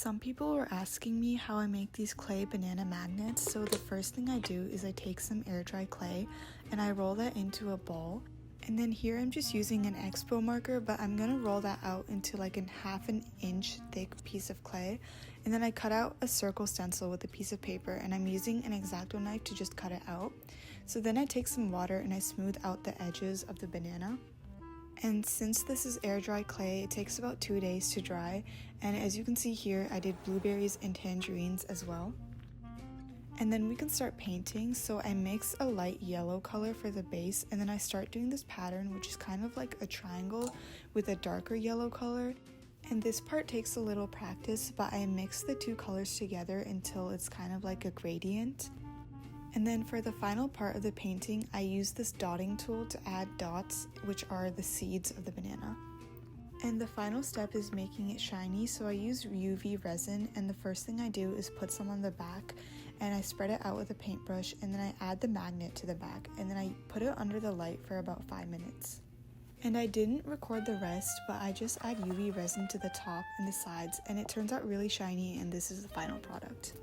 Some people were asking me how I make these clay banana magnets, so the first thing I do is I take some air dry clay and I roll that into a ball. And then here I'm just using an Expo marker, but I'm gonna roll that out into like a half an inch thick piece of clay. And then I cut out a circle stencil with a piece of paper, and I'm using an X-Acto knife to just cut it out. So then I take some water and I smooth out the edges of the banana. And since this is air dry clay, it takes about 2 days to dry. And as you can see here, I did blueberries and tangerines as well. And then we can start painting. So I mix a light yellow color for the base, and then I start doing this pattern, which is kind of like a triangle with a darker yellow color. And this part takes a little practice, but I mix the two colors together until it's kind of like a gradient. And then for the final part of the painting, I use this dotting tool to add dots, which are the seeds of the banana. And the final step is making it shiny, so I use UV resin, and the first thing I do is put some on the back, and I spread it out with a paintbrush, and then I add the magnet to the back, and then I put it under the light for about 5 minutes. And I didn't record the rest, but I just add UV resin to the top and the sides, and it turns out really shiny, and this is the final product.